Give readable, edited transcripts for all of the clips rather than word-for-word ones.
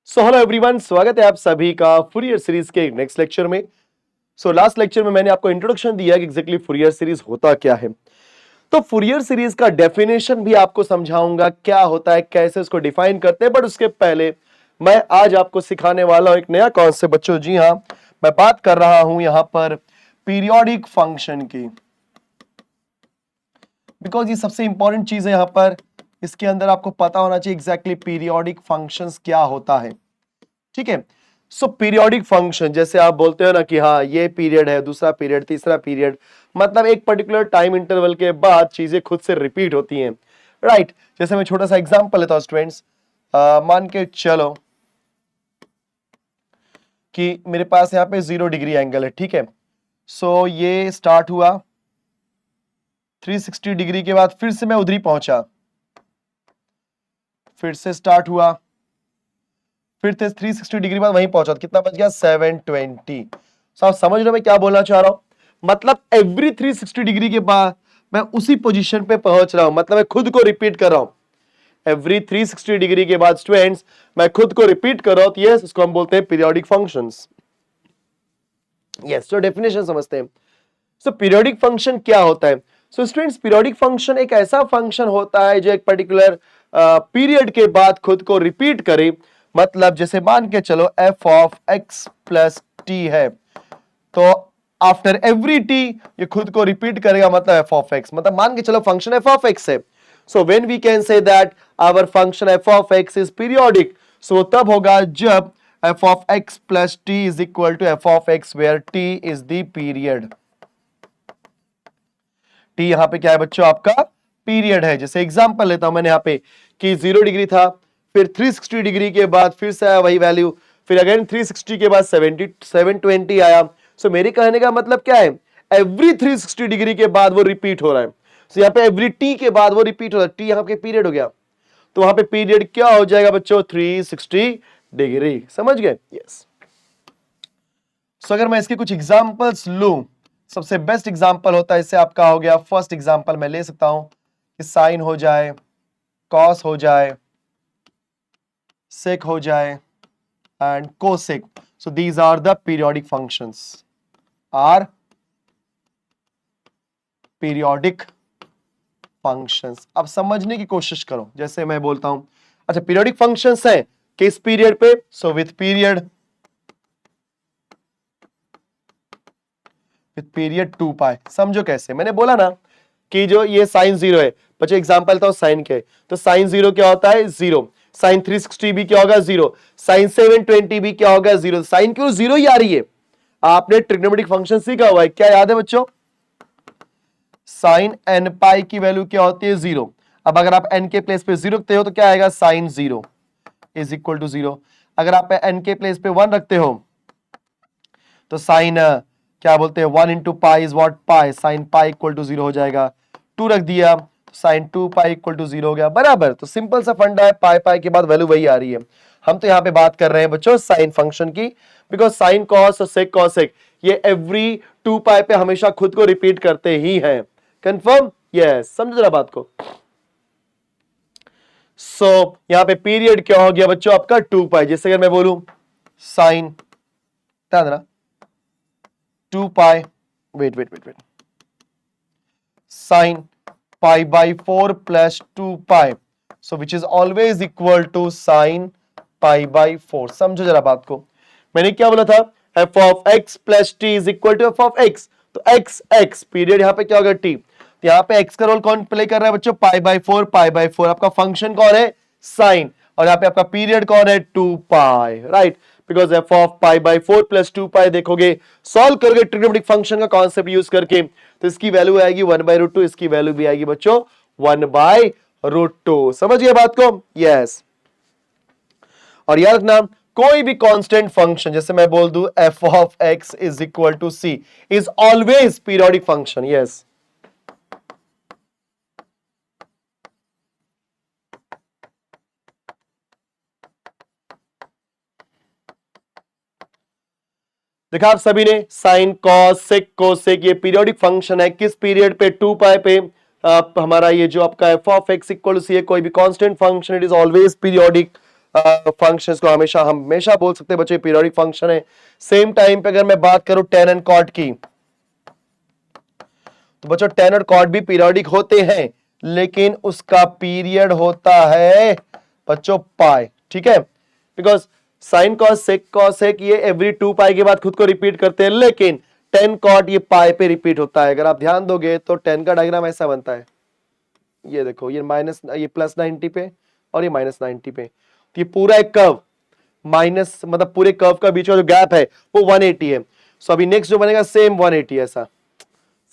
So hello everyone, स्वागत है आप सभी का फूरियर सीरीज के नेक्स्ट लेक्चर में। लास्ट लेक्चर में मैंने आपको इंट्रोडक्शन दिया कि एग्जैक्टली फूरियर सीरीज होता क्या है। तो फूरियर सीरीज का डेफिनेशन भी आपको समझाऊंगा क्या होता है, कैसे इसको डिफाइन करते हैं। बट उसके पहले मैं आज आपको सिखाने वाला हूं एक नया कॉन्सेप्ट। बच्चों जी हाँ, मैं बात कर रहा हूं यहां पर पीरियोडिक फंक्शन की, बिकॉज ये सबसे इंपॉर्टेंट चीज है। यहां पर इसके अंदर आपको पता होना चाहिए एग्जैक्टली पीरियोडिक फंक्शंस क्या होता है। ठीक है, सो पीरियोडिक फंक्शन जैसे आप बोलते हो ना कि हाँ ये पीरियड है, दूसरा पीरियड, तीसरा पीरियड, मतलब एक पर्टिकुलर टाइम इंटरवल के बाद चीजें खुद से रिपीट होती हैं, राइट। जैसे मैं छोटा सा एग्जांपल लेता हूं स्टूडेंट्स, मान के चलो कि मेरे पास यहाँ पे 0 डिग्री एंगल है। ठीक है, सो ये स्टार्ट हुआ 360 डिग्री के बाद फिर से मैं उधर ही पहुंचा, फिर से स्टार्ट हुआ, फिर से 360 डिग्री बाद वहीं पहुंचा, तो कितना बच गया 720। आप समझ रहे हो मैं क्या बोलना चाह रहा हूं? मतलब एवरी 360 डिग्री के बाद मैं उसी पोजीशन पे पहुंच रहा हूं, मतलब मैं खुद को रिपीट कर रहा हूं। एवरी 360 डिग्री के बाद स्टूडेंट्स मैं खुद को रिपीट कर रहा हूं, तो यस इसको हम बोलते हैं पीरियोडिक फंक्शंस। यस, तो डेफिनेशन समझते हैं। सो पीरियोडिक फंक्शन क्या होता है? सो स्टूडेंट्स, पीरियोडिक फंक्शन एक ऐसा फंक्शन होता है जो एक पर्टिकुलर पीरियड के बाद खुद को रिपीट करे। मतलब जैसे मान के चलो f of x plus T है, तो आफ्टर एवरी टी ये खुद को रिपीट करेगा, मतलब f ऑफ x, मतलब मान के चलो फंक्शन f ऑफ x है। So when we can say that our function f of x is periodic, so तब होगा जब f of x plus T is equal to f of x where t is the period. T यहां पे क्या है बच्चों? आपका period है। जैसे एग्जांपल लेता हूं मैंने यहां पे कि 0 डिग्री था, फिर 360 डिग्री के बाद फिर से आया वही वैल्यू, फिर अगेन 360 के बाद 720 आया। सो मेरे कहने का मतलब क्या है? एवरी 360 डिग्री के बाद वो रिपीट हो रहा है। सो यहाँ पे एवरी टी के बाद वो रिपीट हो रहा है। टी यहाँ पे पीरियड हो गया, तो वहां पे पीरियड क्या हो जाएगा बच्चों? 360 डिग्री। समझ गए? यस। सो अगर मैं इसके कुछ एग्जांपल्स लूं, सबसे बेस्ट एग्जांपल होता है इससे आपका हो गया, फर्स्ट एग्जांपल मैं ले सकता हूं कि साइन हो जाए, कॉस हो जाए, सेक हो जाए and cosec. So these are the periodic functions, are periodic functions. अब समझने की कोशिश करो। जैसे मैं बोलता हूं, अच्छा पीरियोडिक फंक्शंस है किस पीरियड पे? सो विथ पीरियड, पीरियड 2 पाई। समझो कैसे, मैंने बोला ना कि जो ये साइन 0 है, बच्चों एग्जांपल था साइन के, तो साइन 0 क्या होता है? 0। साइन 360 भी क्या होगा? 0। साइन 720 भी क्या होगा? 0। साइन क्यों 0 ही आ रही है? आपने ट्रिग्नोमेट्रिक फंक्शन सीखा हुआ है, क्या याद है बच्चों? साइन n पाई की वैल्यू क्या होती है? 0। अब अगर आप n के प्लेस पे 0 रखते हो तो क्या आएगा? Sine 0 is equal to 0। अगर आप n के प्लेस पे 1 रखते हो तो साइन क्या बोलते हैं? 1 into pi is what? Pi. Sine pi equal to 0 हो जाएगा। 2 रख दिया, साइन 2 पाई इक्वल टू 0 हो गया, बराबर। तो सिंपल सा फंडा है, पाई पाई के बाद वैल्यू वही आ रही है। हम तो यहाँ पे बात कर रहे हैं बच्चों साइन फंक्शन की, बिकॉज साइन कॉस और सेक कॉसेक ये एवरी 2 पाई पे हमेशा खुद को रिपीट करते ही हैं। कंफर्म? यस, समझ जरा बात को। सो यहाँ पे पीरियड क्या हो गया बच्चों? आपका 2 पाई। जैसे अगर मैं बोलूं साइन, ध्यान देना, 2 pi, wait, sine pi by 4 plus 2 pi, so which is always equal to sine pi by 4। समझो जरा बात को, मैंने क्या बोला था? F of X plus T is equal to F of X. तो एक्स एक्स पीरियड यहाँ पे क्या होगा? टी। तो यहाँ पे एक्स का रोल कौन प्ले कर रहा है बच्चों? पाई बाई 4। पाई बाई 4 आपका फंक्शन कौन है? साइन। और यहाँ पे आपका पीरियड कौन है? 2 pi, right. Because F of pi by 4 plus 2 pi देखोगे, सॉल्व करोगे ट्रिग्नोमेट्रिक फंक्शन का कॉन्सेप्ट यूज करके, तो इसकी वैल्यू आएगी 1/√2, इसकी वैल्यू भी आएगी बच्चों 1/√2। समझ गए बात को? यस। और याद रखना, कोई भी कांस्टेंट फंक्शन, जैसे मैं बोल दूं f of x is equal to c, is always periodic function. Yes, देखा आप सभी ने, साइन कॉस सेक कोसेक ये पीरियोडिक फंक्शन है। किस पीरियड पे? 2 पाई पे। हमारा ये जो आपका f of x equal to c है, कोई भी constant function, it is always periodic. Functions को हमेशा हमेशा बोल सकते हैं बच्चे पीरियोडिक फंक्शन है। सेम टाइम पे अगर मैं बात करूं tan एंड cot की, तो बच्चों tan और cot भी पीरियोडिक होते हैं, लेकिन उसका पीरियड होता है बच्चों पाई, ठीक है। Because sine cos sec cos है कि ये एवरी 2 पाई के बाद खुद को रिपीट करते हैं, लेकिन tan cot ये पाई पे रिपीट होता है। अगर आप ध्यान दोगे तो tan का डायग्राम ऐसा बनता है, ये देखो, ये प्लस 90 पे और ये माइनस 90 पे, तो ये पूरा एक कर्व माइनस, मतलब पूरे कर्व का बीच का जो गैप है वो 180 है। सो अभी नेक्स्ट जो बनेगा सेम 180, ऐसा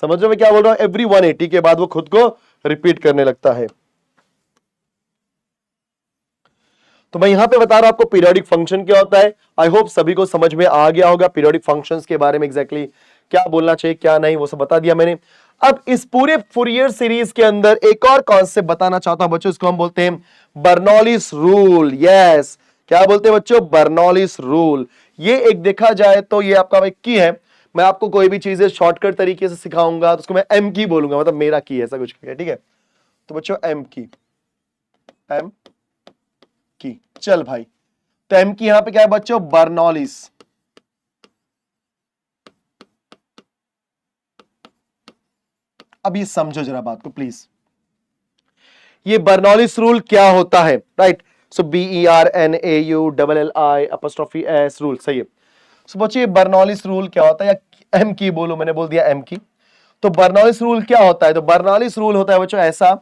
समझ रहे हो मैं क्या बोल रहा हूं? एवरी 180 के बाद वो खुद को रिपीट करने लगता है। तो मैं यहां पे बता रहा हूं आपको पीरियोडिक फंक्शन क्या होता है। आई होप सभी को समझ में आ गया होगा पीरियोडिक फंक्शंस के बारे में एग्जैक्टली क्या बोलना चाहिए क्या नहीं, वो सब बता दिया मैंने। अब इस पूरे फूरियर सीरीज के अंदर एक और कॉन्सेप्ट बताना चाहता हूं बच्चों, इसको हम बोलते हैं बर्नौलीज रूल। यस, क्या बोलते हैं बच्चों? Bernoulli's rule. ये एक देखा जाए तो ये आपका एक की है। मैं आपको कोई भी चीजें शॉर्टकट तरीके से सिखाऊंगा तो उसको मैं एम की बोलूंगा, मतलब मेरा की, ऐसा कुछ, ठीक है। तो बच्चों एम की चल भाई, तो एम की यहां पे क्या है बच्चों? बर्नौलीज। अब ये समझो जरा बात को प्लीज, ये बर्नौलीज रूल क्या होता है, राइट? सो BERNAULLI' रूल, सही है। सो बच्चों ये बर्नौलीज रूल क्या होता है, या एम की बोलो, मैंने बोल दिया एम की। तो बर्नौलीज रूल क्या होता है? तो बर्नौलीज रूल होता है बच्चों ऐसा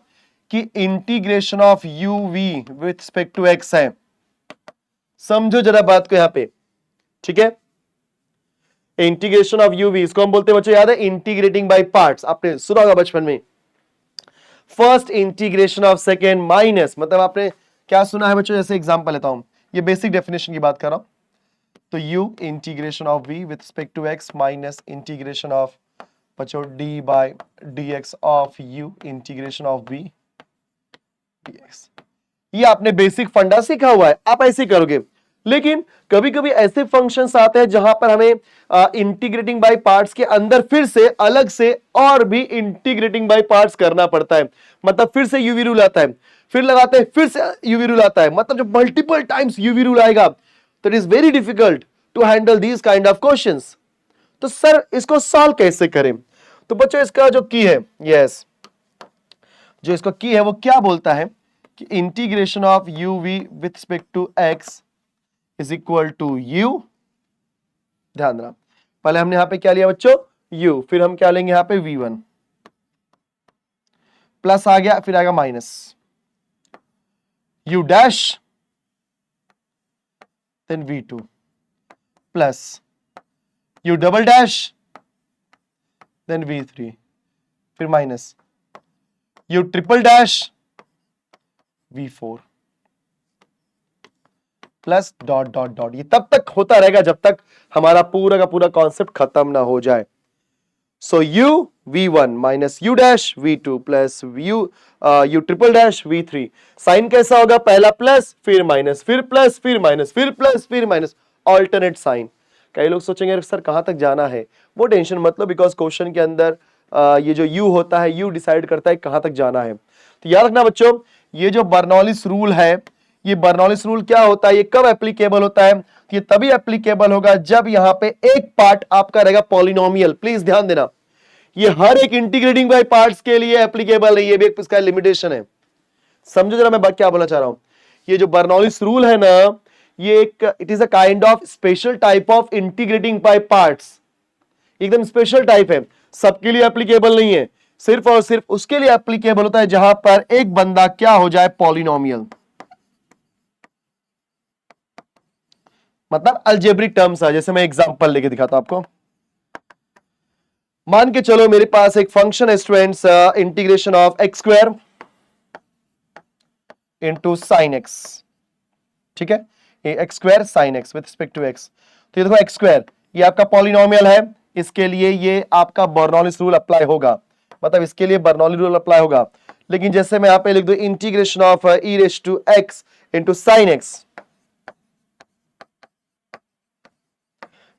कि integration of u v with respect to x है। समझो जरा बात को यहां पे, ठीक है। इंटीग्रेशन ऑफ यू वी, इसको हम बोलते हैं बच्चों, याद है, इंटीग्रेटिंग बाय पार्ट्स। आपने सुना होगा बचपन में, first integration of second minus, मतलब आपने क्या सुना है बच्चों? जैसे एग्जांपल लेता हूं, ये बेसिक डेफिनेशन की बात कर रहा हूं। तो u integration of v with respect to x minus integration of बच्चों d by dx of u integration of v dx। ये आपने बेसिक फंडा सीखा हुआ है, आप ऐसे करोगे। लेकिन कभी कभी ऐसे फंक्शंस आते हैं जहां पर हमें इंटीग्रेटिंग बाय पार्ट्स के अंदर फिर से अलग से और भी इंटीग्रेटिंग बाय पार्ट्स करना पड़ता है। मतलब फिर से यूवी रूल आता है, फिर लगाते हैं, फिर से यूवी रूल आता है, मतलब जब मल्टीपल टाइम्स यूवी रूल आएगा तो it is very difficult to handle these kind of questions. तो सर इसको सॉल्व कैसे करें? तो बच्चों इसका जो की है, यस, जो इसका की है वो क्या बोलता है कि integration of u v with respect to x is equal to u. ध्यान रहा, पहले हमने यहां पे क्या लिया बच्चों? u, फिर हम क्या लेंगे यहां पे? v1 प्लस आ गया, फिर आएगा minus u dash, then v2 plus u double dash, then v3, फिर minus u triple dash, v4 plus dot dot dot. ये तब तक होता रहेगा जब तक हमारा पूरा का पूरा कॉन्सेप्ट खत्म ना हो जाए। So u v1 minus u dash v2 plus u triple dash v3। Sign कैसा होगा? पहला प्लस, फिर माइनस, फिर प्लस, फिर माइनस, फिर प्लस, फिर माइनस, ऑल्टरनेट साइन। कई लोग सोचेंगे सर कहां तक जाना है, वो टेंशन मतलब, बिकॉज क्वेश्चन के अंदर ये जो u होता है, u डिसाइड करता है कहां तक जाना है। तो याद रखना बच्चों, ये जो बर्नौलीज रूल है, ये बर्नौलीज रूल क्या होता है, ये कब एप्लीकेबल होता है? ये तभी एप्लीकेबल होगा जब यहां पे एक पार्ट आपका रहेगा पॉलिनोमियल। प्लीज ध्यान देना, ये हर एक इंटीग्रेटिंग बाय पार्ट्स के लिए एप्लीकेबल है, ये भी एक इसका लिमिटेशन है। समझो जरा मैं क्या बोलना चाह रहा हूं। ये जो बर्नौलीज रूल है ना, ये एक, it is a kind of special type of integrating by parts. एकदम स्पेशल टाइप है, सबके लिए एप्लीकेबल नहीं है, सिर्फ और सिर्फ उसके लिए एप्लीकेबल होता है जहां पर एक बंदा क्या हो जाए? पॉलिनोमियल, मतलब अलजेब्रिक टर्म्स है। जैसे मैं एग्जांपल लेके दिखाता हूं आपको। मान के चलो मेरे पास एक फंक्शन है students, integration of x square into sine x, ठीक है, ये x square sine x with respect to x. तो ये देखो एक्स स्क्वायर, ये आपका पॉलिनोमियल है, इसके लिए ये आपका बर्नौलीज रूल अप्लाई होगा, मतलब इसके लिए बर्नौली रूल अप्लाई होगा। लेकिन जैसे मैं यहां पे लिख दूं integration of e raise to x into sine x,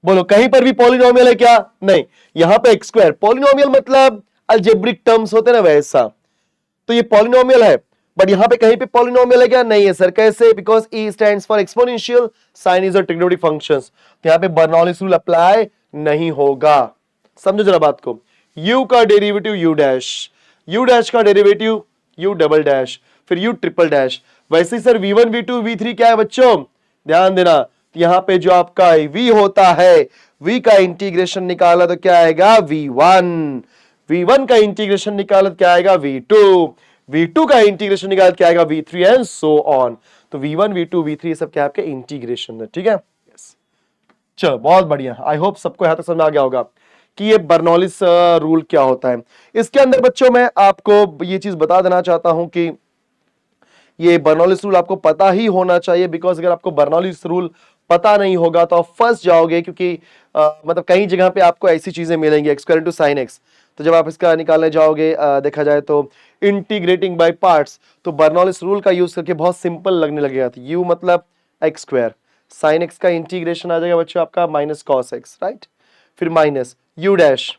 बोलो कहीं पर भी पॉलिनोमियल है क्या? नहीं। यहां पे एक्स स्क्वायर, पॉलिनोमियल मतलब अलजेब्रिक टर्म्स होते हैं ना, वैसा। तो ये पॉलिनोमियल है, बट यहां पे कहीं पे पॉलिनोमियल है क्या? नहीं है सर। कैसे? Because e stands for exponential, sine is a trigonometric functions, तो यहां पे बर्नौलीज रूल अप्लाई नहीं होगा। समझो जरा बात को। u का derivative u dash, u dash का डेरिवेटिव u डबल डैश, फिर u ट्रिपल डैश। वैसे ही सर v1 v2 v3 क्या है बच्चों? ध्यान देना, यहां पे जो आपका v होता है, v का इंटीग्रेशन निकाला तो क्या आएगा? v1, v1 का इंटीग्रेशन निकाला तो क्या आएगा? v2, v2 का इंटीग्रेशन निकाला तो क्या आएगा? v3 and so on. तो v1 v2 v3 ये सब क्या आपके इंटीग्रेशन है, ठीक है। यस, चलो बहुत बढ़िया। आई होप सबको यहां तक समझ आ गया होगा कि ये बर्नौलिस रूल क्या होता है। इसके अंदर बच्चों मैं आपको ये चीज बता देना चाहता हूं कि ये बर्नौलिस रूल आपको पता ही होना चाहिए, बिकॉज अगर आपको बर्नौलिस रूल पता नहीं होगा तो आप फंस जाओगे, क्योंकि मतलब कई जगह पे आपको ऐसी चीजें मिलेंगी x square into sine x, तो जब आप इसका निकालने जाओगे देखा जाए तो इंटीग्रेटिंग बाय पार्ट्स, तो बर्नौलिस रूल का यूज करके बहुत सिंपल लगने लगेगा। तो u मतलब x स्क्वायर, साइन एक्स का इंटीग्रेशन आ जाएगा बच्चों आपका माइनस कॉस एक्स, राइट, फिर माइनस u डैश,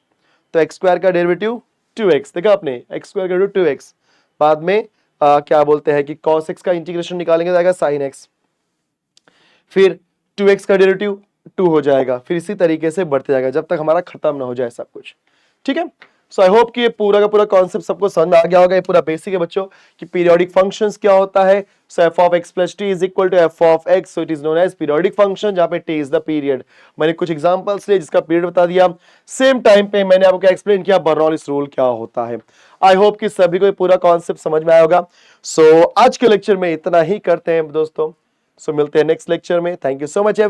तो x स्क्वायर का डेरिवेटिव 2x, देखा आपने, x स्क्वायर का डेरिवेटिव 2x, बाद में क्या बोलते हैं कि cos x का इंटीग्रेशन निकालेंगे तो आएगा sin x, फिर 2x का डेरिवेटिव 2 हो जाएगा, फिर इसी तरीके से बढ़ते जाएगा जब तक हमारा खत्म ना हो जाए सब कुछ, ठीक है। सो आई होप कि ये पूरा का पूरा कॉन्सेप्ट सबको समझ में आ गया होगा। ये पूरा बेसिक है बच्चों कि पीरियोडिक फंक्शंस क्या होता है। सो f of x plus t is equal to f of x, so it is known as periodic function, जहां पे t is the period। मैंने कुछ एग्जांपल्स लिए जिसका पीरियड बता दिया, सेम टाइम पे मैंने आपको क्या एक्सप्लेन किया बर्नौलिस रूल क्या होता है। आई होप कि सभी को ये पूरा कॉन्सेप्ट समझ में आया होगा। सो आज के लेक्चर में इतना ही करते हैं दोस्तों। सो मिलते हैं नेक्स्ट लेक्चर में। Thank you so much.